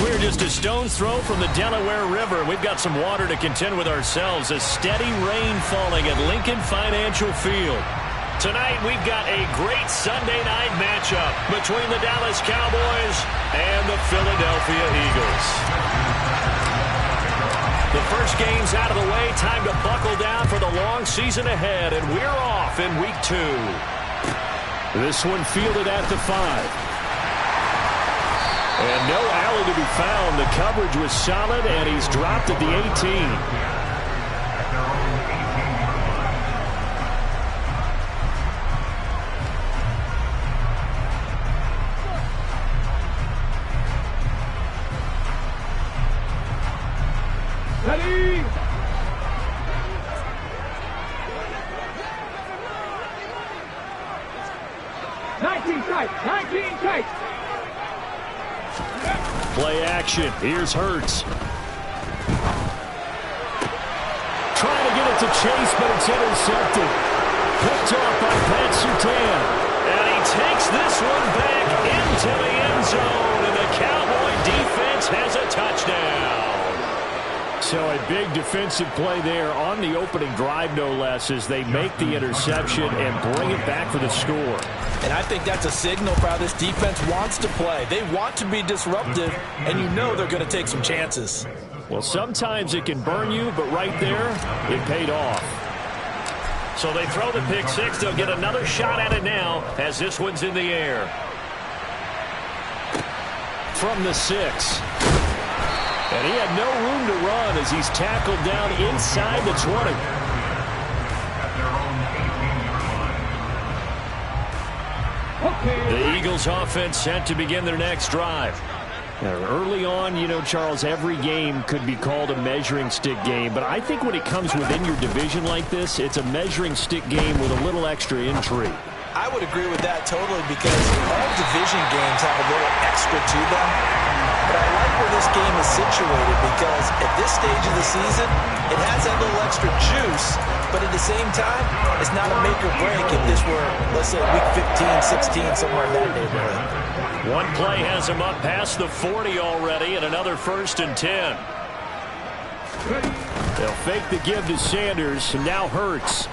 We're just a stone's throw from the Delaware River. We've got some water to contend with ourselves. A steady rain falling at Lincoln Financial Field. Tonight, we've got a great Sunday night matchup between the Dallas Cowboys and the Philadelphia Eagles. The first game's out of the way. Time to buckle down for the long season ahead, and we're off in Week 2. This one fielded at the 5. And no alley to be found. The coverage was solid, and he's dropped at the 18. Ready? Nineteen tight. Play action. Here's Hurts. Trying to get it to Chase, but it's intercepted. Picked off by Pat Surtain. And he takes this one back into the end zone, and the Cowboy defense has a touchdown. So a big defensive play there on the opening drive, no less, as they make the interception and bring it back for the score. And I think that's a signal for how this defense wants to play. They want to be disruptive, and you know they're going to take some chances. Well, sometimes it can burn you, but right there, it paid off. So they throw the pick six. They'll get another shot at it now as this one's in the air. From the 6. And he had no room to run as he's tackled down inside the 20. The Eagles offense set to begin their next drive. Now, early on, you know, Charles, every game could be called a measuring stick game. But I think when it comes within your division like this, it's a measuring stick game with a little extra intrigue. I would agree with that totally because all division games have a little extra to them. But I like where this game is situated because at this stage of the season, it has that little extra juice. But at the same time, it's not a make or break if this were, let's say, week 15, 16, somewhere in that neighborhood. One play has him up past the 40 already, and another 1st and 10. They'll fake the give to Sanders, and now Hurts.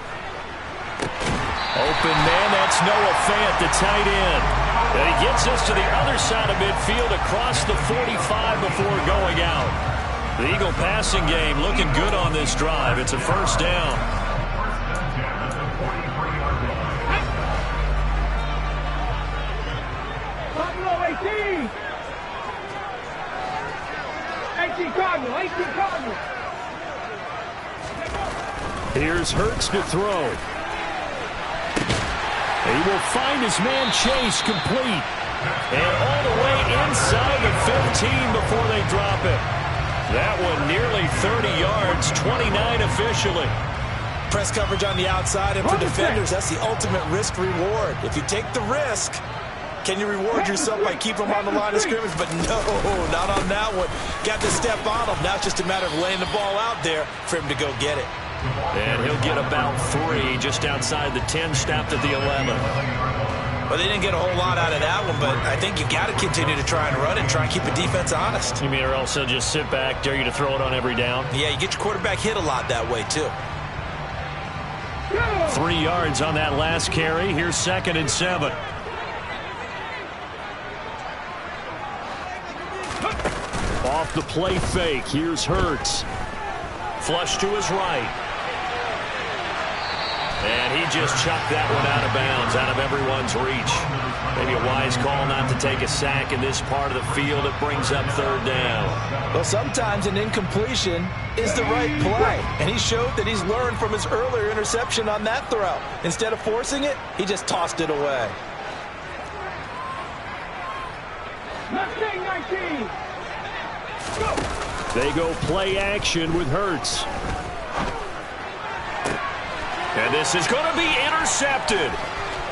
Open man, that's Noah Fant, the tight end. And he gets us to the other side of midfield across the 45 before going out. The Eagle passing game looking good on this drive. It's a 1st down. Here's Hurts to throw. He will find his man Chase complete. And all the way inside the 15 before they drop it. That one nearly 30 yards, 29 officially. Press coverage on the outside, and for defenders, that's the ultimate risk-reward. If you take the risk, can you reward yourself by keeping them on the line of scrimmage? But no, not on that one. Got to step on him. Now it's just a matter of laying the ball out there for him to go get it. And he'll get about 3 just outside the 10, stopped at the 11. Well, they didn't get a whole lot out of that one, but I think you got to continue to try and run and try and keep the defense honest. You mean or else they'll just sit back, dare you to throw it on every down? Yeah, you get your quarterback hit a lot that way, too. 3 yards on that last carry. Here's 2nd and 7. Off the play fake. Here's Hurts. Flush to his right. And he just chucked that one out of bounds, out of everyone's reach. Maybe a wise call not to take a sack in this part of the field. It brings up 3rd down. Well, sometimes an incompletion is the right play. And he showed that he's learned from his earlier interception on that throw. Instead of forcing it, he just tossed it away. 19. Go. They go play action with Hurts. And this is going to be intercepted.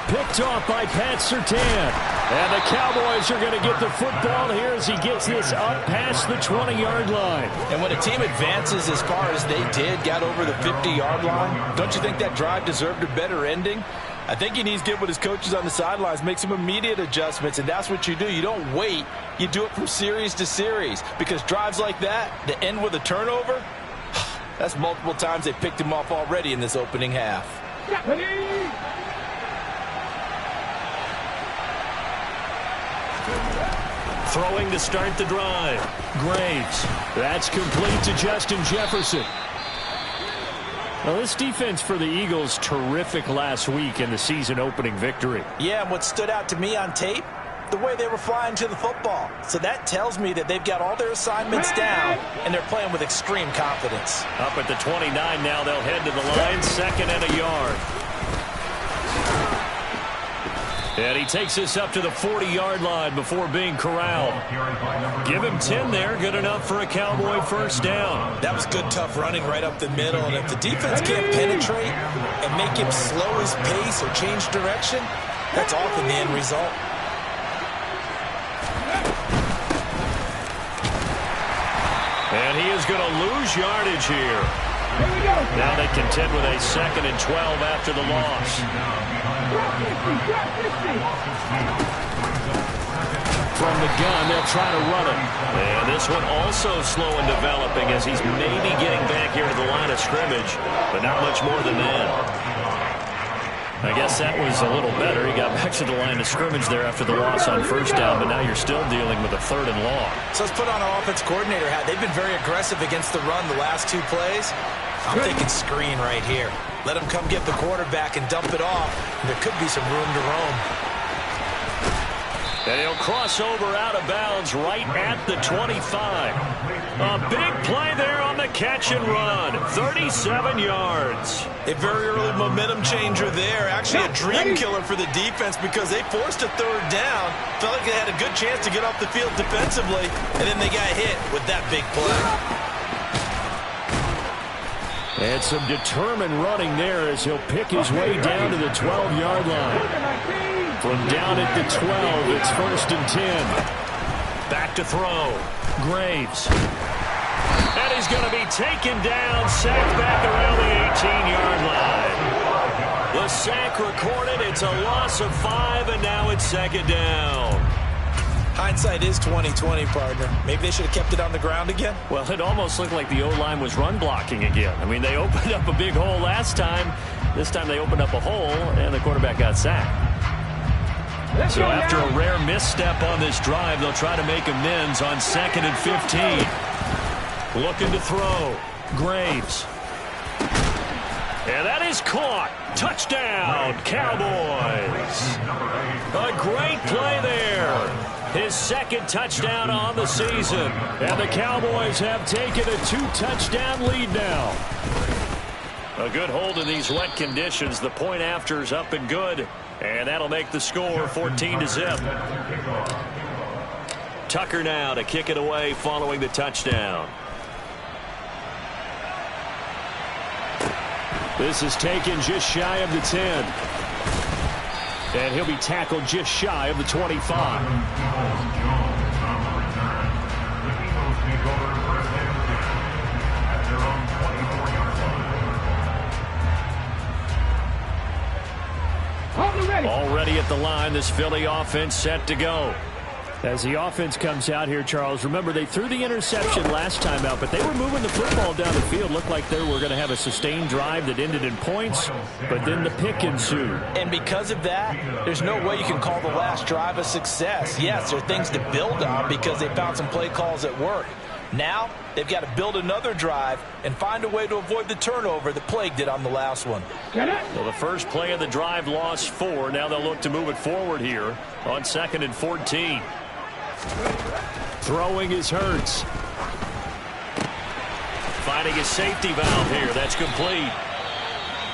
Picked off by Pat Surtain. And the Cowboys are going to get the football here as he gets this up past the 20-yard line. And when a team advances as far as they did, got over the 50-yard line, don't you think that drive deserved a better ending? I think he needs to get with his coaches on the sidelines, make some immediate adjustments, and that's what you do. You don't wait. You do it from series to series, because drives like that end with a turnover, that's multiple times they picked him off already in this opening half. Throwing to start the drive. Graves. That's complete to Justin Jefferson. Well, this defense for the Eagles, terrific last week in the season opening victory. Yeah, and what stood out to me on tape, the way they were flying to the football. So that tells me that they've got all their assignments down, and they're playing with extreme confidence. Up at the 29 now, they'll head to the line, 2nd and a yard. And he takes this up to the 40-yard line before being corralled. Give him 10 there, good enough for a Cowboy first down. That was good, tough running right up the middle. And if the defense can't penetrate and make him slow his pace or change direction, that's often the end result. And he is going to lose yardage here. Now they contend with a 2nd and 12 after the loss. From the gun, they'll try to run it. And this one also slow in developing as he's maybe getting back here to the line of scrimmage, but not much more than that. I guess that was a little better. He got back to the line of scrimmage there after the loss on first down, but now you're still dealing with a 3rd and long. So let's put on our offense coordinator hat. They've been very aggressive against the run the last 2 plays. I'm thinking screen right here. Let him come get the quarterback and dump it off. There could be some room to roam. And he'll cross over out of bounds right at the 25. A big play there on the catch and run. 37 yards. A very early momentum changer there. Actually a dream killer for the defense because they forced a 3rd down. Felt like they had a good chance to get off the field defensively. And then they got hit with that big play. And some determined running there as he'll pick his way down to the 12-yard line. From down at the 12, it's 1st and 10. Back to throw. Graves. And he's going to be taken down, sacked back around the 18-yard line. The sack recorded. It's a loss of 5, and now it's 2nd down. Hindsight is 20/20, partner. Maybe they should have kept it on the ground again. Well, it almost looked like the O-line was run blocking again. I mean, they opened up a big hole last time. This time they opened up a hole, and the quarterback got sacked. So after a rare misstep on this drive, they'll try to make amends on 2nd and 15. Looking to throw. Graves. And that is caught. Touchdown, Cowboys. A great play there. His 2nd touchdown on the season. And the Cowboys have taken a 2-touchdown lead now. A good hold in these wet conditions. The point after's up and good. And that'll make the score 14-0. Tucker now to kick it away following the touchdown. This is taken just shy of the 10. And he'll be tackled just shy of the 25. Already at the line, this Philly offense set to go. As the offense comes out here, Charles, remember they threw the interception last time out, but they were moving the football down the field. Looked like they were going to have a sustained drive that ended in points, but then the pick ensued. And because of that, there's no way you can call the last drive a success. Yes, there are things to build on because they found some play calls that work. Now, they've got to build another drive and find a way to avoid the turnover that plagued it on the last one. Well, the first play of the drive lost 4. Now they'll look to move it forward here on 2nd and 14. Throwing is Hurts. Finding a safety valve here. That's complete.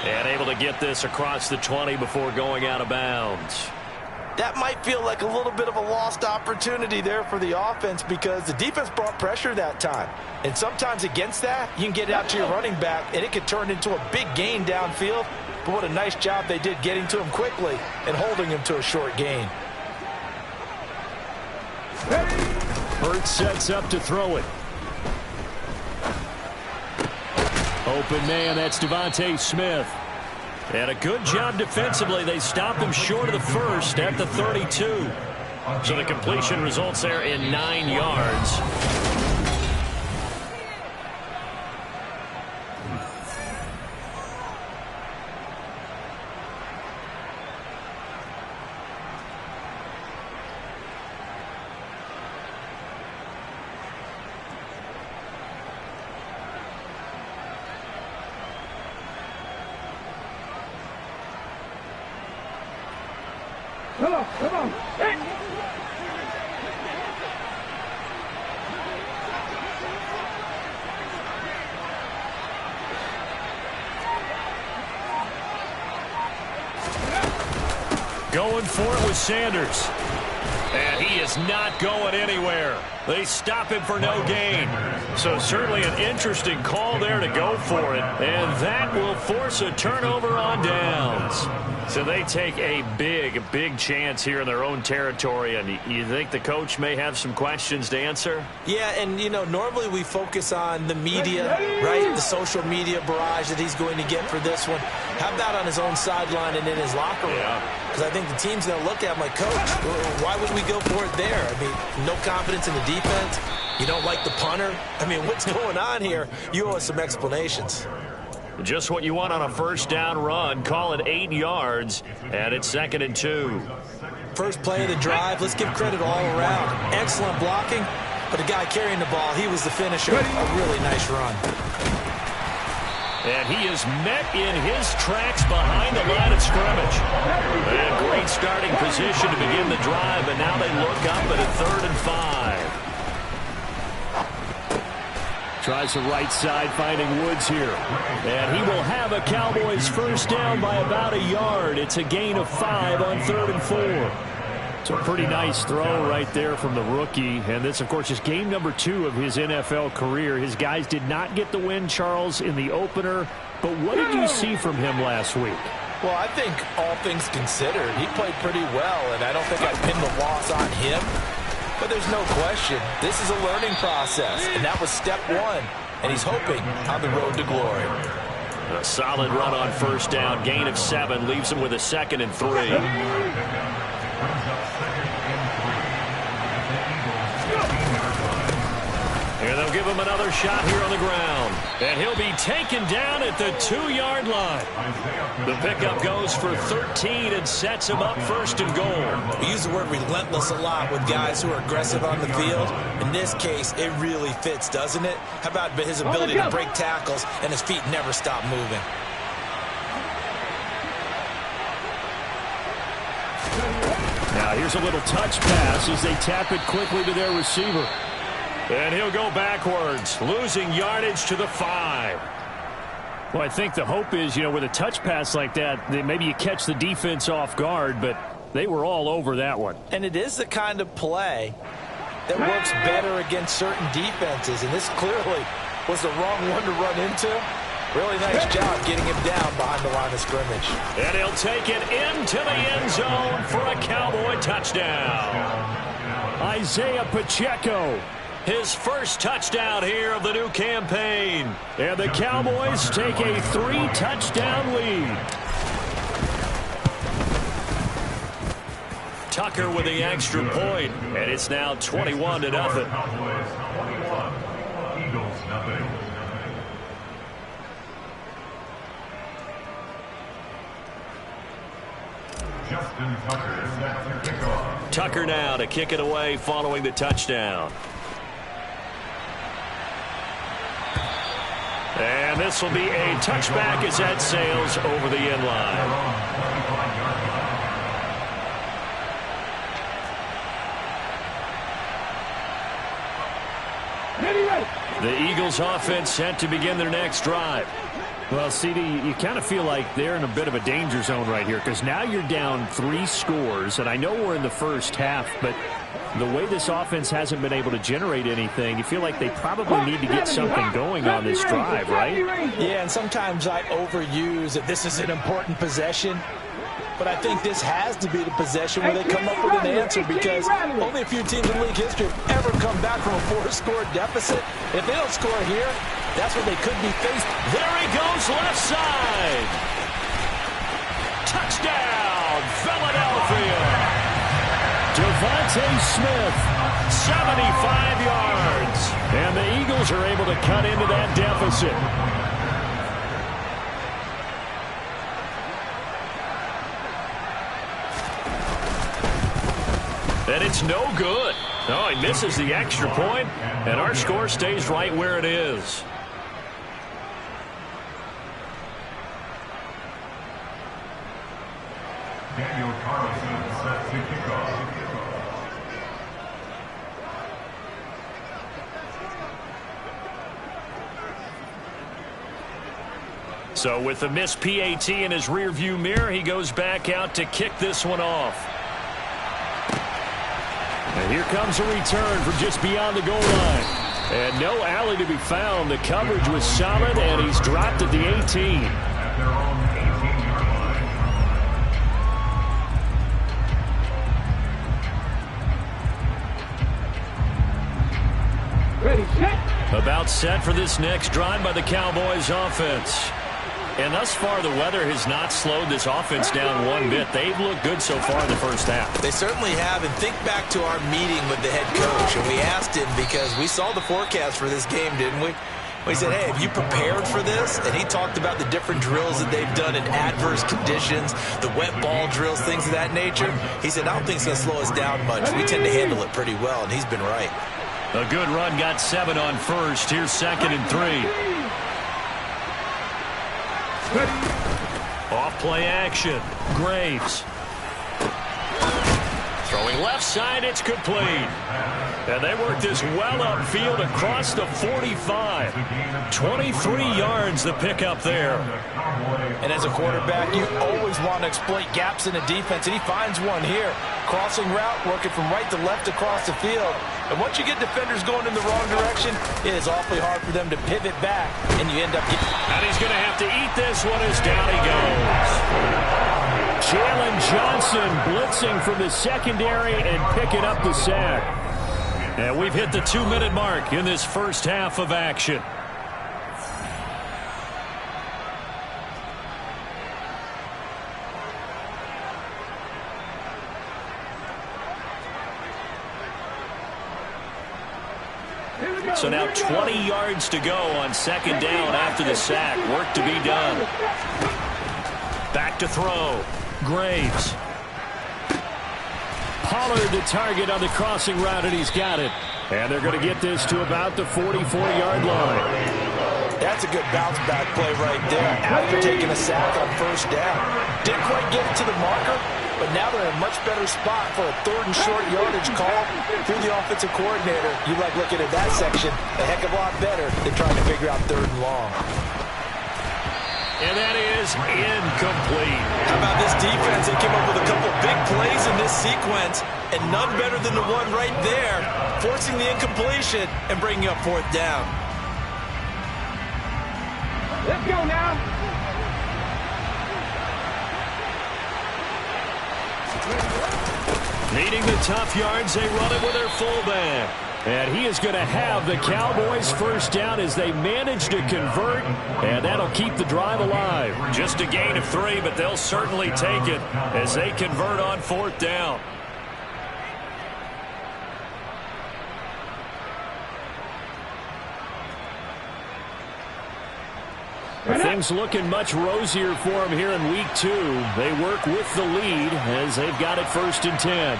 And able to get this across the 20 before going out of bounds. That might feel like a little bit of a lost opportunity there for the offense because the defense brought pressure that time. And sometimes against that, you can get it out to your running back, and it could turn into a big gain downfield. But what a nice job they did getting to him quickly and holding him to a short gain. Hurts sets up to throw it. Open man, that's Devontae Smith. And a good job defensively. They stopped him short of the first at the 32. So the completion results there in 9 yards. Come on, come on. Hey. Going for it with Sanders. And he is not going anywhere. They stop him for no gain. So certainly an interesting call there to go for it. And that will force a turnover on downs. So they take a big, big chance here in their own territory. And you think the coach may have some questions to answer? Yeah, and, you know, normally we focus on the media, right? The social media barrage that he's going to get for this one. How about on his own sideline and in his locker room? Because I think the team's going to look at him like, Coach, why would we go for it there? I mean, no confidence in the defense. You don't like the punter. I mean, what's going on here? You owe us some explanations. Just what you want on a first down run. Call it 8 yards, and it's 2nd and 2. First play of the drive. Let's give credit all around. Excellent blocking, but the guy carrying the ball, he was the finisher. A really nice run. And he is met in his tracks behind the line of scrimmage. And great starting position to begin the drive, and now they look up at a 3rd and 5. Tries the right side, finding Woods here. And he will have a Cowboys first down by about 1 yard. It's a gain of 5 on 3rd and 4. It's a pretty nice throw right there from the rookie. And this, of course, is game number 2 of his NFL career. His guys did not get the win, Charles, in the opener. But what did you see from him last week? Well, I think all things considered, he played pretty well. And I don't think I'd pin the loss on him. But there's no question, this is a learning process, and that was step 1, and he's hoping on the road to glory. A solid run on first down, gain of 7, leaves him with a 2nd and 3. And they'll give him another shot here on the ground. And he'll be taken down at the 2-yard line. The pickup goes for 13 and sets him up 1st and goal. We use the word relentless a lot with guys who are aggressive on the field. In this case, it really fits, doesn't it? How about his ability to break tackles and his feet never stop moving? Now here's a little touch pass as they tap it quickly to their receiver. And he'll go backwards, losing yardage to the 5. Well, I think the hope is, you know, with a touch pass like that, maybe you catch the defense off guard, but they were all over that one. And it is the kind of play that works better against certain defenses, and this clearly was the wrong one to run into. Really nice job getting him down behind the line of scrimmage. And he'll take it into the end zone for a Cowboy touchdown. Isaiah Pacheco. His first touchdown here of the new campaign. And the Cowboys take a 3-touchdown lead. Tucker with the extra point, and it's now 21-0. Tucker now to kick it away following the touchdown. And this will be a touchback as that sails over the end line. The Eagles offense set to begin their next drive. Well, CD, you kind of feel like they're in a bit of a danger zone right here because now you're down 3 scores, and I know we're in the first half, but the way this offense hasn't been able to generate anything, you feel like they probably need to get something going on this drive, right? Yeah, and sometimes I overuse that this is an important possession. But I think this has to be the possession where they come up with an answer because only a few teams in league history have ever come back from a 4-score deficit. If they don't score here, that's when they could be faced. There he goes left side. Devontae Smith, 75 yards. And the Eagles are able to cut into that deficit. And it's no good. Oh, he misses the extra point, and our score stays right where it is. Daniel Carlson set to kick off. So with the missed PAT in his rearview mirror, he goes back out to kick this one off. And here comes a return from just beyond the goal line. And no alley to be found. The coverage was solid, and he's dropped at the 18. At their own 18-yard line. Ready, set. About set for this next drive by the Cowboys offense. And thus far, the weather has not slowed this offense down one bit. They've looked good so far in the first half. They certainly have. And think back to our meeting with the head coach. And we asked him, because we saw the forecast for this game, didn't we? We said, hey, have you prepared for this? And he talked about the different drills that they've done in adverse conditions, the wet ball drills, things of that nature. He said, I don't think it's going to slow us down much. We tend to handle it pretty well, and he's been right. A good run, got 7 on first. Here's 2nd and 3. Off play action. Graves. Throwing left side, it's complete. And they work this well upfield across the 45. 23 yards the pickup there. And as a quarterback, you always want to exploit gaps in the defense, and he finds one here. Crossing route, working from right to left across the field. And once you get defenders going in the wrong direction, it is awfully hard for them to pivot back, and you end up getting... And he's going to have to eat this one as down he goes. Jalen Johnson blitzing from the secondary and picking up the sack. And we've hit the 2-minute mark in this first half of action. So now 20 yards to go on 2nd down after the sack. Work to be done. Back to throw. Graves. Pollard the target on the crossing route, and he's got it. And they're going to get this to about the 44-yard line. That's a good bounce-back play right there after taking a sack on 1st down. Didn't quite get it to the marker, but now they're in a much better spot for a 3rd and short yardage call through the offensive coordinator. You like looking at that section a heck of a lot better than trying to figure out 3rd and long. And that is incomplete. How about this defense? They came up with a couple big plays in this sequence, and none better than the one right there, forcing the incompletion and bringing up 4th down. Let's go now. Needing the tough yards, they run it with their fullback. And he is going to have the Cowboys 1st down as they manage to convert, and that'll keep the drive alive. Just a gain of 3, but they'll certainly take it as they convert on 4th down. Things looking much rosier for them here in week 2. They work with the lead as they've got it 1st and 10.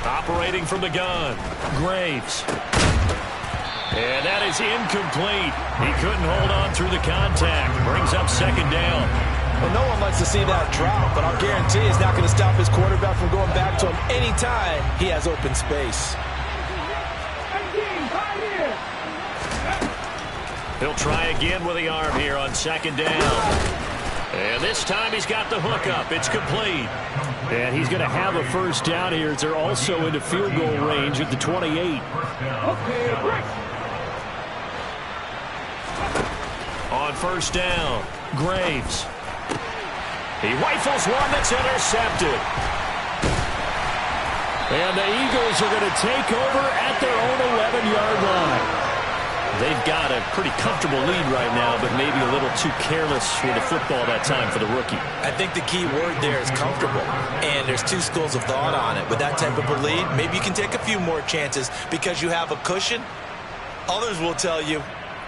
Operating from the gun, Graves. And that is incomplete. He couldn't hold on through the contact. Brings up 2nd down. Well, no one likes to see that drop, but I'll guarantee it's not going to stop his quarterback from going back to him anytime he has open space. He'll try again with the arm here on 2nd down. And this time he's got the hook up. It's complete. And he's going to have a 1st down here as they're also into field goal range at the 28. On 1st down, Graves. He rifles one that's intercepted. And the Eagles are going to take over at their own 11-yard line. They've got a pretty comfortable lead right now, but maybe a little too careless with the football that time for the rookie. I think the key word there is comfortable, and there's two schools of thought on it. With that type of a lead, maybe you can take a few more chances because you have a cushion. Others will tell you,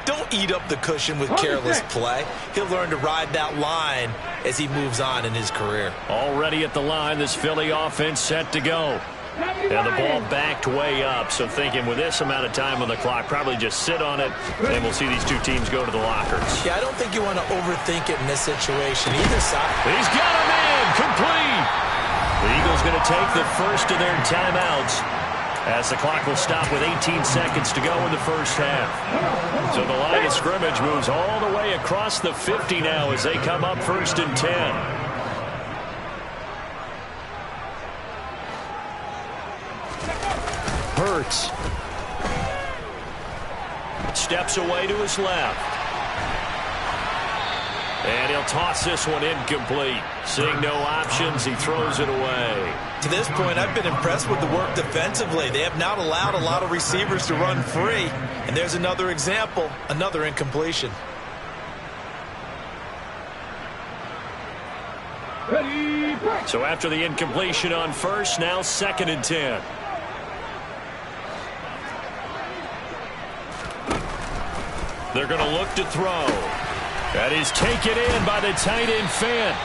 don't eat up the cushion with careless play. He'll learn to ride that line as he moves on in his career. Already at the line, this Philly offense set to go. And the ball backed way up, so thinking with this amount of time on the clock, probably just sit on it, and we'll see these two teams go to the lockers. Yeah, I don't think you want to overthink it in this situation. Either side. He's got him in, complete. The Eagles going to take the first of their timeouts as the clock will stop with 18 seconds to go in the first half. So the line of scrimmage moves all the way across the 50 now as they come up 1st and 10. Hurts. Steps away to his left. And he'll toss this one incomplete. Seeing no options, he throws it away. To this point, I've been impressed with the work defensively. They have not allowed a lot of receivers to run free. And there's another example, another incompletion. So after the incompletion on first, now 2nd and 10. They're going to look to throw. That is taken in by the tight end Fant.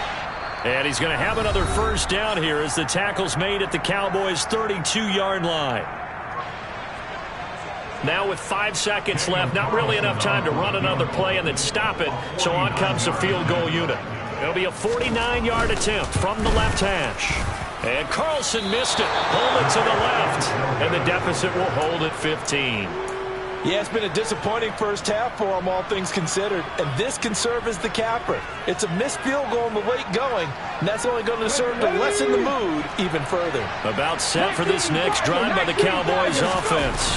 And he's going to have another first down here as the tackle's made at the Cowboys' 32-yard line. Now with 5 seconds left, not really enough time to run another play and then stop it. So on comes the field goal unit. It'll be a 49-yard attempt from the left hash. And Carlson missed it. Hold it to the left. And the deficit will hold at 15. Yeah, it's been a disappointing first half for him, all things considered. And this can serve as the capper. It's a missed field goal in the late going, and that's only going to serve to lessen the mood even further. About set for this next drive by the Cowboys offense.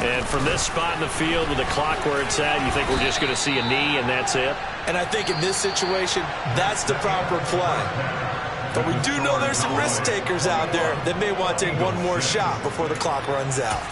And from this spot in the field with the clock where it's at, you think we're just going to see a knee and that's it? And I think in this situation, that's the proper play. But we do know there's some risk takers out there that may want to take one more shot before the clock runs out.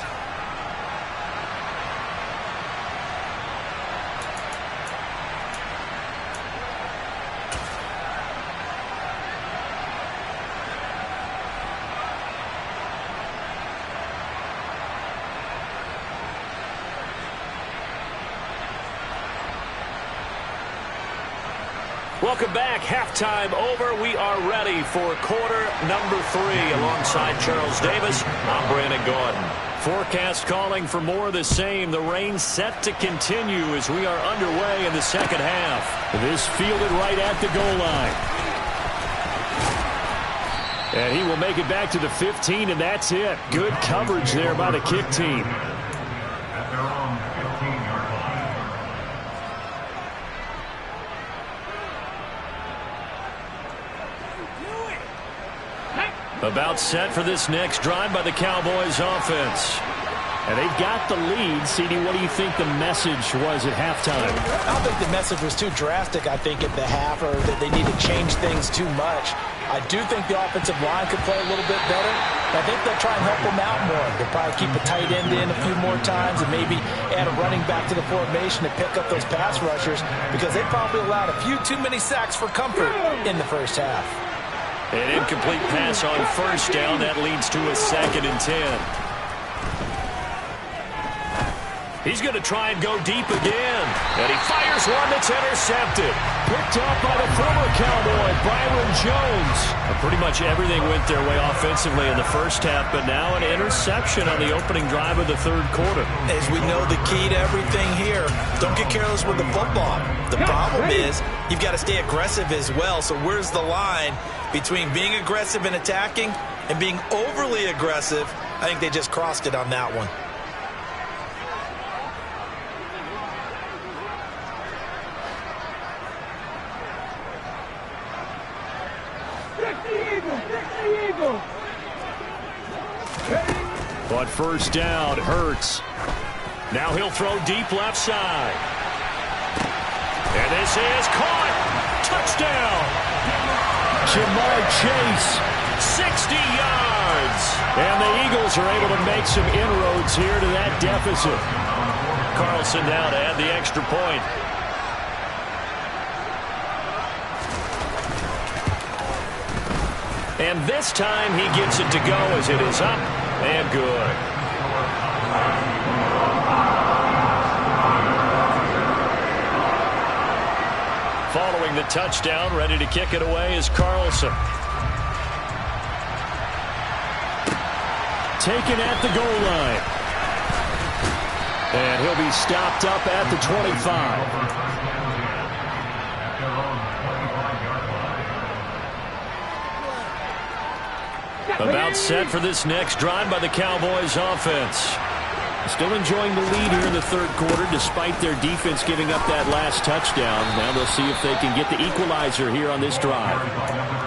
Welcome back. Halftime over. We are ready for quarter number 3. Alongside Charles Davis, I'm Brandon Gordon. Forecast calling for more of the same. The rain set to continue as we are underway in the second half. This fielded right at the goal line. And he will make it back to the 15, and that's it. Good coverage there by the kick team. At their own 15-yard line. About set for this next drive by the Cowboys offense. And they've got the lead. CD, what do you think the message was at halftime? I don't think the message was too drastic, I think, at the half, or that they need to change things too much. I do think the offensive line could play a little bit better. I think they'll try and help them out more. They'll probably keep a tight end in a few more times and maybe add a running back to the formation to pick up those pass rushers, because they probably allowed a few too many sacks for comfort in the first half. An incomplete pass on first down. That leads to a 2nd and 10. He's going to try and go deep again. And he fires one that's intercepted. Picked off by the former Cowboy, Byron Jones. Pretty much everything went their way offensively in the first half, but now an interception on the opening drive of the third quarter. As we know, the key to everything here, don't get careless with the football. The problem is you've got to stay aggressive as well. So where's the line between being aggressive and attacking and being overly aggressive? I think they just crossed it on that one. But first down, Hurts. Now he'll throw deep left side. And this is caught. Touchdown. Jamar Chase, 60 yards. And the Eagles are able to make some inroads here to that deficit. Carlson now to add the extra point. And this time he gets it to go as it is up and good. Following the touchdown, ready to kick it away is Carlson. Taken at the goal line. And he'll be stopped up at the 25. About set for this next drive by the Cowboys offense. Still enjoying the lead here in the third quarter despite their defense giving up that last touchdown. Now they'll see if they can get the equalizer here on this drive.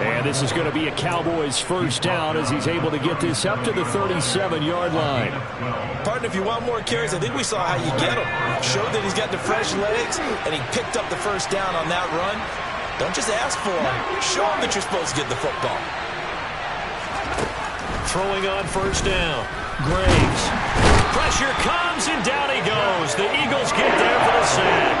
And this is going to be a Cowboys first down as he's able to get this up to the 37-yard line. Partner, if you want more carries, I think we saw how you get him. Showed that he's got the fresh legs, and he picked up the first down on that run. Don't just ask for him. Show him that you're supposed to get the football. Throwing on first down. Graves. Pressure comes, and down he goes. The Eagles get there for the sack.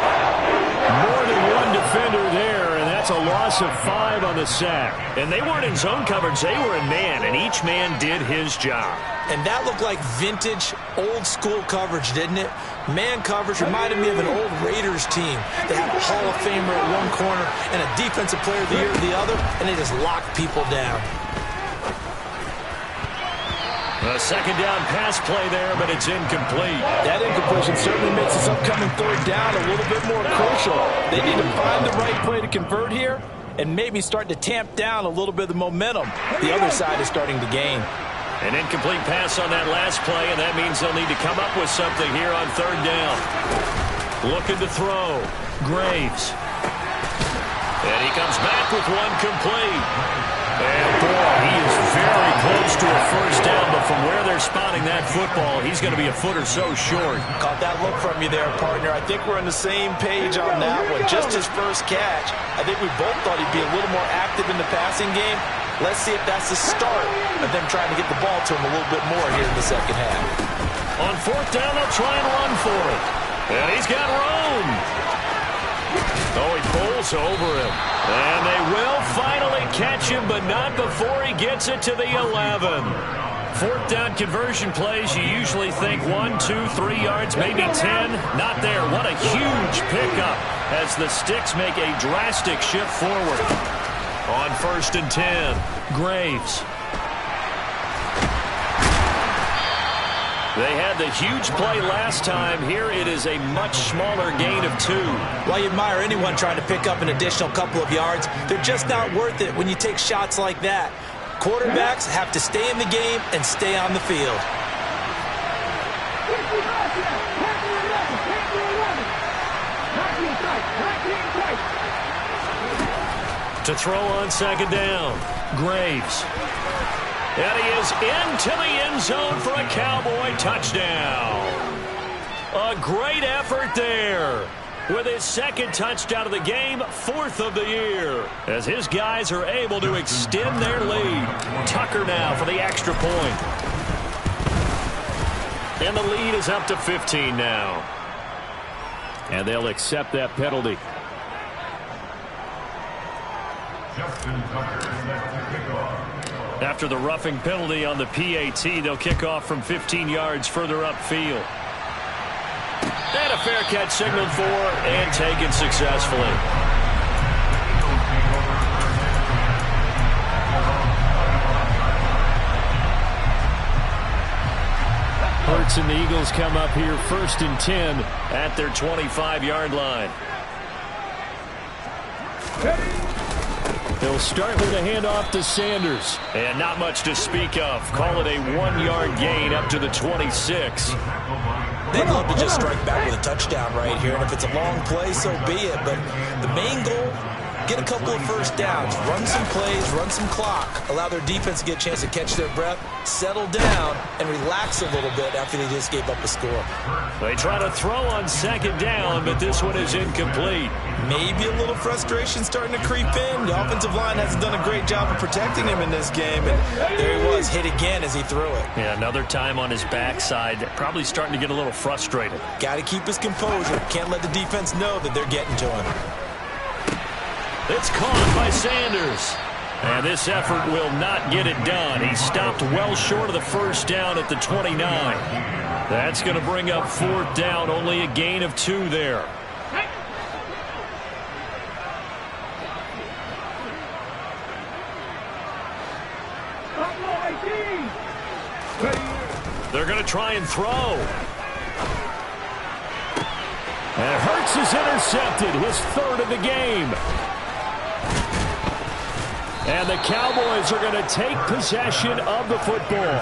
More than one defender there, and that's a loss of 5 on the sack. And they weren't in zone coverage. They were in man, and each man did his job. And that looked like vintage, old-school coverage, didn't it? Man coverage reminded me of an old Raiders team. They had a Hall of Famer at one corner and a Defensive Player of the Year at the other, and they just locked people down. A second down pass play there, but it's incomplete. That incompletion certainly makes this upcoming third down a little bit more crucial. They need to find the right play to convert here and maybe start to tamp down a little bit of the momentum the other side is starting to gain. An incomplete pass on that last play, and that means they'll need to come up with something here on third down. Looking to throw. Graves. And he comes back with one complete. And boy, he is very close to a first down, but from where they're spotting that football, he's going to be a foot or so short. Caught that look from you there, partner. I think we're on the same page on that one. Just his first catch. I think we both thought he'd be a little more active in the passing game. Let's see if that's the start of them trying to get the ball to him a little bit more here in the second half. On fourth down, they'll try and run for it. And he's got room. Oh, he pulls over him. And they will finally catch him, but not before he gets it to the 11. Fourth down conversion plays, you usually think 1, 2, 3 yards, maybe 10. Not there. What a huge pickup as the Sticks make a drastic shift forward. On first and 10, Graves. They had the huge play last time. Here it is a much smaller gain of 2. Well, you admire anyone trying to pick up an additional couple of yards. They're just not worth it when you take shots like that. Quarterbacks have to stay in the game and stay on the field. To throw on second down, Graves. And he is into the end zone for a Cowboy touchdown. A great effort there. With his second touchdown of the game, 4th of the year. As his guys are able to extend their lead. Tucker now for the extra point. And the lead is up to 15 now. And they'll accept that penalty. After the roughing penalty on the PAT, they'll kick off from 15 yards further upfield. And a fair catch signaled for and taken successfully. Hurts and the Eagles come up here first and 10 at their 25-yard line. They'll start with a handoff to Sanders. And not much to speak of. Call it a 1-yard gain up to the 26. They'd love to just strike back with a touchdown right here. And if it's a long play, so be it. But the main goal, get a couple of first downs, run some plays, run some clock, allow their defense to get a chance to catch their breath, settle down, and relax a little bit after they just gave up a score. They try to throw on second down, but this one is incomplete. Maybe a little frustration starting to creep in. The offensive line hasn't done a great job of protecting him in this game, and there he was, hit again as he threw it. Yeah, another time on his backside, probably starting to get a little frustrated. Got to keep his composure. Can't let the defense know that they're getting to him. It's caught by Sanders. And this effort will not get it done. He stopped well short of the first down at the 29. That's going to bring up fourth down, only a gain of 2 there. They're going to try and throw. And Hurts is intercepted, his 3rd of the game. And the Cowboys are going to take possession of the football.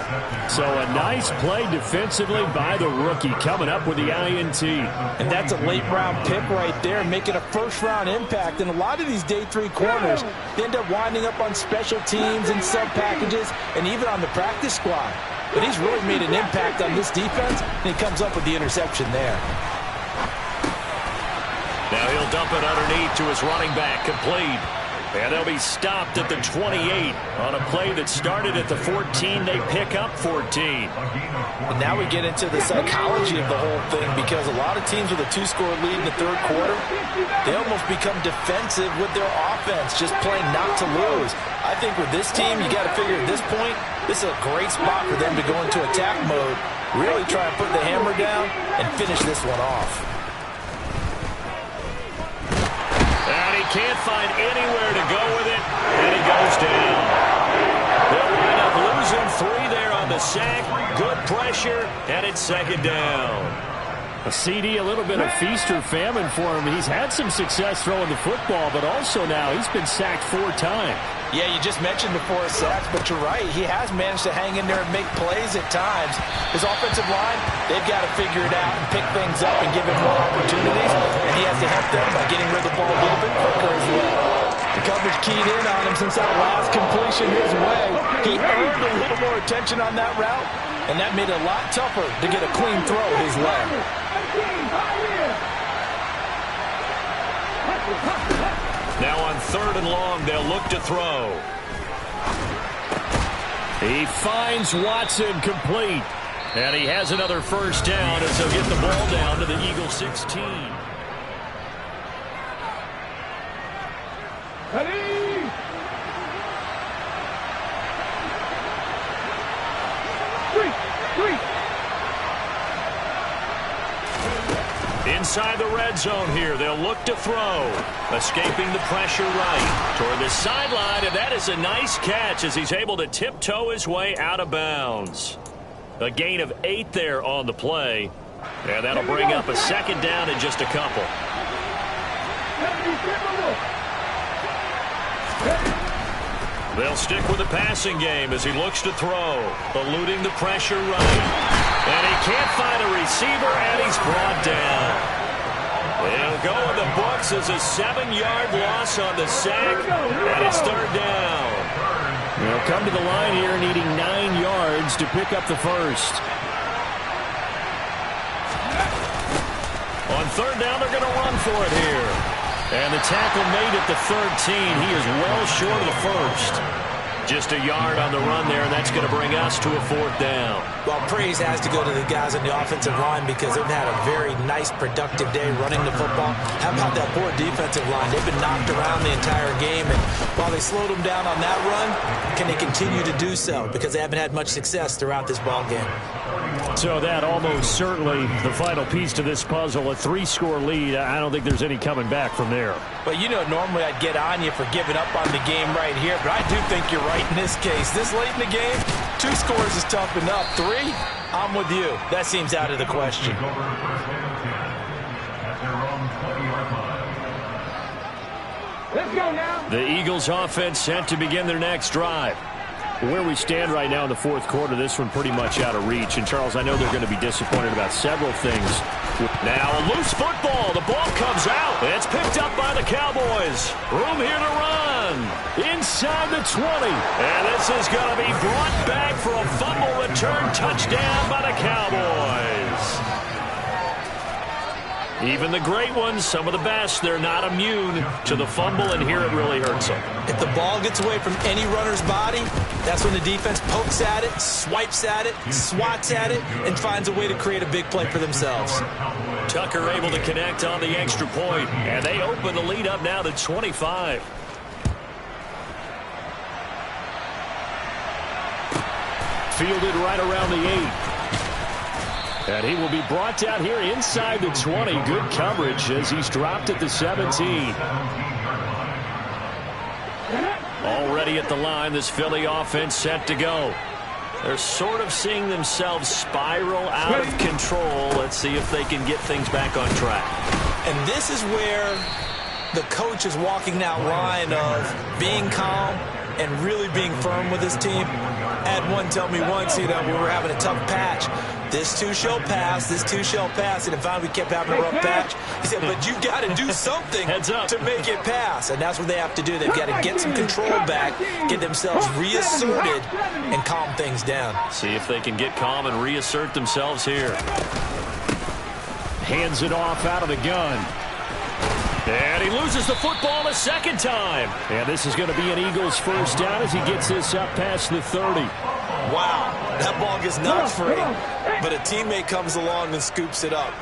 So a nice play defensively by the rookie, coming up with the INT. And that's a late-round pick right there, making a first-round impact. And a lot of these day 3 corners, they end up winding up on special teams and sub-packages and even on the practice squad. But he's really made an impact on this defense, and he comes up with the interception there. Now he'll dump it underneath to his running back, complete. And they'll be stopped at the 28 on a play that started at the 14. They pick up 14. And now we get into the psychology of the whole thing, because a lot of teams with a 2-score lead in the 3rd quarter, they almost become defensive with their offense, just playing not to lose. I think with this team, you got to figure at this point, this is a great spot for them to go into attack mode, really try and put the hammer down and finish this one off. And he can't find anywhere to go with it, and he goes down. They'll wind up losing 3 there on the sack. Good pressure, and it's 2nd down. A CD, a little bit of feast or famine for him. He's had some success throwing the football, but also now he's been sacked 4 times. Yeah, you just mentioned the 4 sacks, but you're right. He has managed to hang in there and make plays at times. His offensive line, they've got to figure it out and pick things up and give him more opportunities, and he has to help them by getting rid of the ball a little bit quicker as well. The coverage keyed in on him since that last completion his way. He earned a little more attention on that route, and that made it a lot tougher to get a clean throw his way. Now on 3rd and long, they'll look to throw. He finds Watson, complete. And he has another first down as he'll get the ball down to the Eagles 16. Inside the red zone here, they'll look to throw. Escaping the pressure right toward the sideline, and that is a nice catch as he's able to tiptoe his way out of bounds. A gain of 8 there on the play, and that'll bring up a 2nd down in just a couple. They'll stick with the passing game as he looks to throw, eluding the pressure right. And he can't find a receiver, and he's brought down. They'll go in the books as a 7-yard loss on the sack, and it's 3rd down. They'll come to the line here needing 9 yards to pick up the first. On 3rd down, they're going to run for it here. And the tackle made at the 13. He is well short of the first. Just a yard on the run there, and that's going to bring us to a 4th down. Well, praise has to go to the guys on the offensive line because they've had a very nice, productive day running the football. How about that poor defensive line? They've been knocked around the entire game, and while they slowed them down on that run, can they continue to do so? Because they haven't had much success throughout this ball game. So that almost certainly the final piece to this puzzle, a 3-score lead. I don't think there's any coming back from there. Well, you know, normally I'd get on you for giving up on the game right here, but I do think you're right in this case. This late in the game, 2 scores is tough enough. 3, I'm with you. That seems out of the question. Let's go now. The Eagles offense set to begin their next drive. Where we stand right now in the fourth quarter, this one pretty much out of reach. And, Charles, I know they're going to be disappointed about several things. Now a loose football. The ball comes out. It's picked up by the Cowboys. Room here to run. Inside the 20. And this is going to be brought back for a fumble return touchdown by the Cowboys. Even the great ones, some of the best, they're not immune to the fumble, and here it really hurts them. If the ball gets away from any runner's body, that's when the defense pokes at it, swipes at it, swats at it, and finds a way to create a big play for themselves. Tucker able to connect on the extra point, and they open the lead up now to 25. Fielded right around the 8. And he will be brought down here inside the 20. Good coverage as he's dropped at the 17. Already at the line, this Philly offense set to go. They're sort of seeing themselves spiral out of control. Let's see if they can get things back on track. And this is where the coach is walking that line of being calm and really being firm with his team. Had one tell me once, we were having a tough patch. This too shall pass, this too shall pass. And finally we kept having a rough patch. He said, but you've got to do something to make it pass. And that's what they have to do. They've got to get some control back, get themselves reasserted, and calm things down. See if they can get calm and reassert themselves here. Hands it off out of the gun. And he loses the football a second time. And this is going to be an Eagles first down as he gets this up past the 30. Wow, that ball gets knocked free, but a teammate comes along and scoops it up.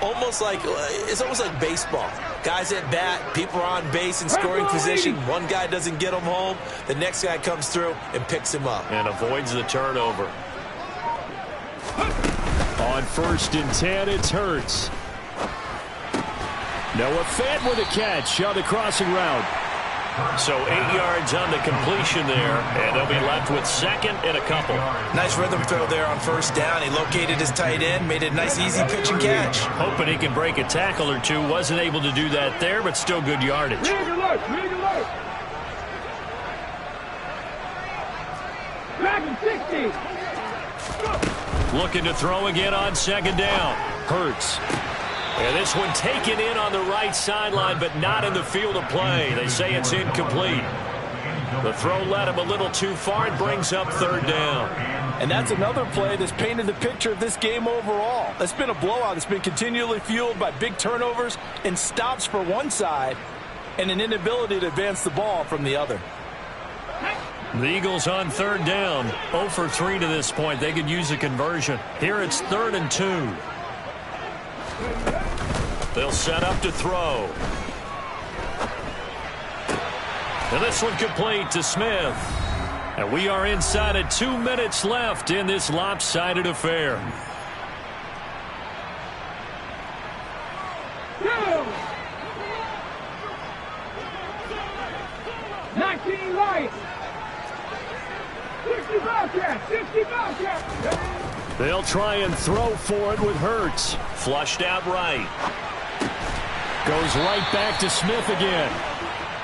It's almost like baseball. Guys at bat, people are on base in scoring position. One guy doesn't get him home. The next guy comes through and picks him up. And avoids the turnover. On 1st and 10, it's Hurts. Noah Fant with a catch on the crossing route. So 8 yards on the completion there, and they'll be left with second and a couple. Nice rhythm throw there on first down. He located his tight end, made it a nice easy pitch and catch. Hoping he can break a tackle or two. Wasn't able to do that there, but still good yardage. Looking to throw again on second down. Hurts. And this one taken in on the right sideline, but not in the field of play. They say it's incomplete. The throw led him a little too far and brings up third down. And that's another play that's painted the picture of this game overall. It's been a blowout. It's been continually fueled by big turnovers and stops for one side and an inability to advance the ball from the other. The Eagles on third down. 0 for 3 to this point. They could use a conversion. Here it's 3rd and 2. They'll set up to throw. And this one complete to Smith. And we are inside of 2 minutes left in this lopsided affair. They'll try and throw for it with Hurts. Flushed out right. Goes right back to Smith again.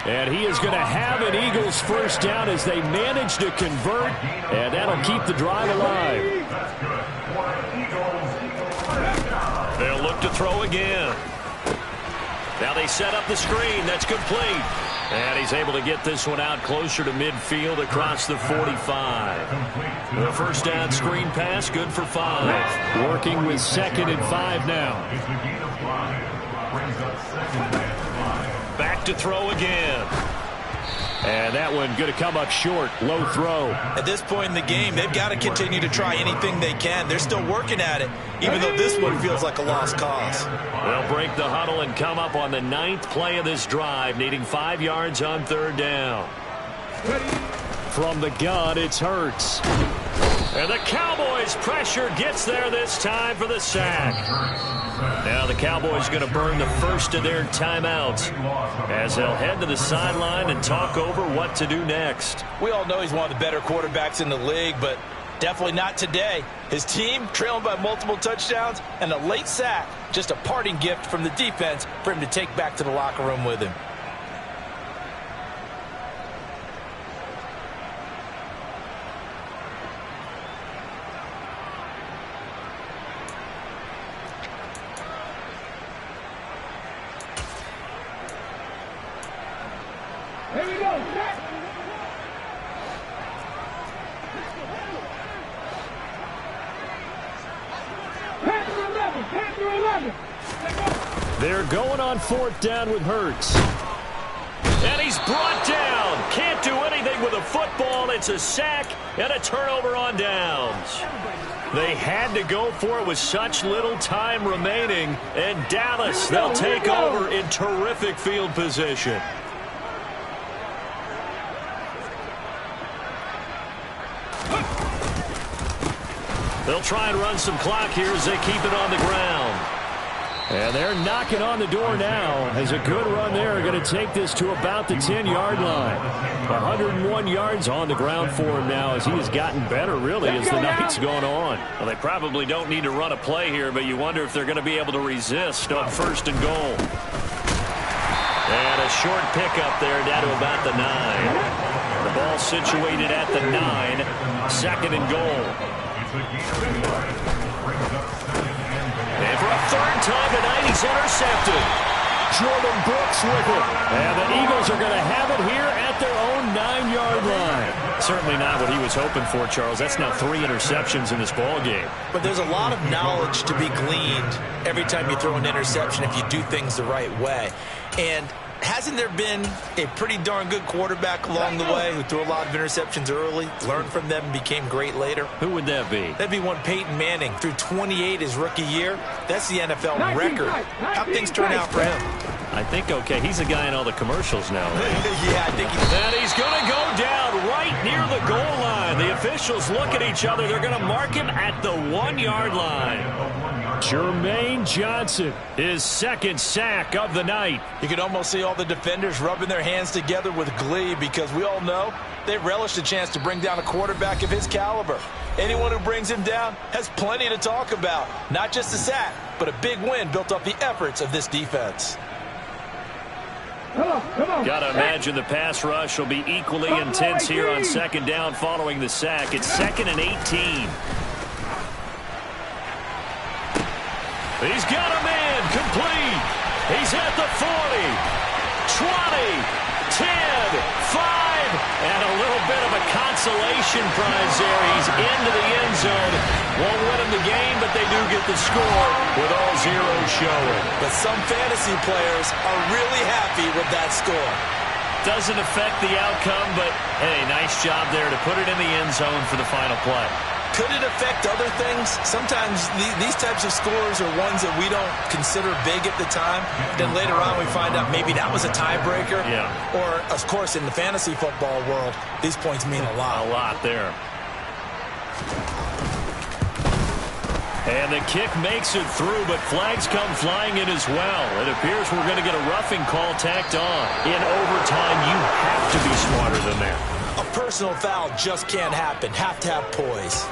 And he is going to have an Eagles first down as they manage to convert. And that'll keep the drive alive. They'll look to throw again. Now they set up the screen. That's complete. And he's able to get this one out closer to midfield across the 45. The first down screen pass, good for 5. Working with 2nd and 5 now. Back to throw again. And that one going to come up short. Low throw. At this point in the game, they've got to continue to try anything they can. They're still working at it, even though this one feels like a lost cause. They'll break the huddle and come up on the 9th play of this drive, needing 5 yards on third down. From the gun, it's Hurts. And the Cowboys' pressure gets there this time for the sack. Now the Cowboys going to burn the first of their timeouts as they'll head to the sideline and talk over what to do next. We all know he's one of the better quarterbacks in the league, but definitely not today. His team trailing by multiple touchdowns and a late sack, just a parting gift from the defense for him to take back to the locker room with him. They're going on 4th down with Hurts. And he's brought down. Can't do anything with a football. It's a sack and a turnover on downs. They had to go for it with such little time remaining. And Dallas, they'll take over in terrific field position. They'll try and run some clock here as they keep it on the ground. And they're knocking on the door now as a good run there. Going to take this to about the 10-yard line. 101 yards on the ground for him now as he has gotten better, really, as the night's gone on. Well, they probably don't need to run a play here, but you wonder if they're going to be able to resist on 1st and goal. And a short pickup there down to about the 9. The ball situated at the 9. 2nd and goal. And for a 3rd time tonight, he's intercepted. Jordan Brooks with it. And the Eagles are going to have it here at their own 9-yard line. Certainly not what he was hoping for, Charles. That's now 3 interceptions in this ball game. But there's a lot of knowledge to be gleaned every time you throw an interception if you do things the right way. And hasn't there been a pretty darn good quarterback along the way who threw a lot of interceptions early, learned from them, and became great later? Who would that be? That'd be one Peyton Manning. Threw 28 his rookie year. That's the NFL record. How'd things turn out for him? I think okay. He's a guy in all the commercials now. Yeah, I think and he's going to go down right near the goal line. The officials look at each other. They're going to mark him at the 1-yard line. Jermaine Johnson, his 2nd sack of the night. You can almost see all the defenders rubbing their hands together with glee because we all know they relish the chance to bring down a quarterback of his caliber. Anyone who brings him down has plenty to talk about. Not just a sack, but a big win built off the efforts of this defense. Got to imagine the pass rush will be equally intense here on 2nd down following the sack. It's 2nd and 18. He's got a man complete. He's at the 40, 20, 10, 5, and a little bit of a consolation prize there. He's into the end zone. Won't win him the game, but they do get the score with all zeros showing. But some fantasy players are really happy with that score. Doesn't affect the outcome, but, hey, nice job there to put it in the end zone for the final play. Could it affect other things? Sometimes these types of scores are ones that we don't consider big at the time. Then later on we find out maybe that was a tiebreaker. Yeah. Or, of course, in the fantasy football world, these points mean a lot. A lot there. And the kick makes it through, but flags come flying in as well. It appears we're going to get a roughing call tacked on. In overtime, you have to be smarter than that. A personal foul just can't happen. Have to have poise.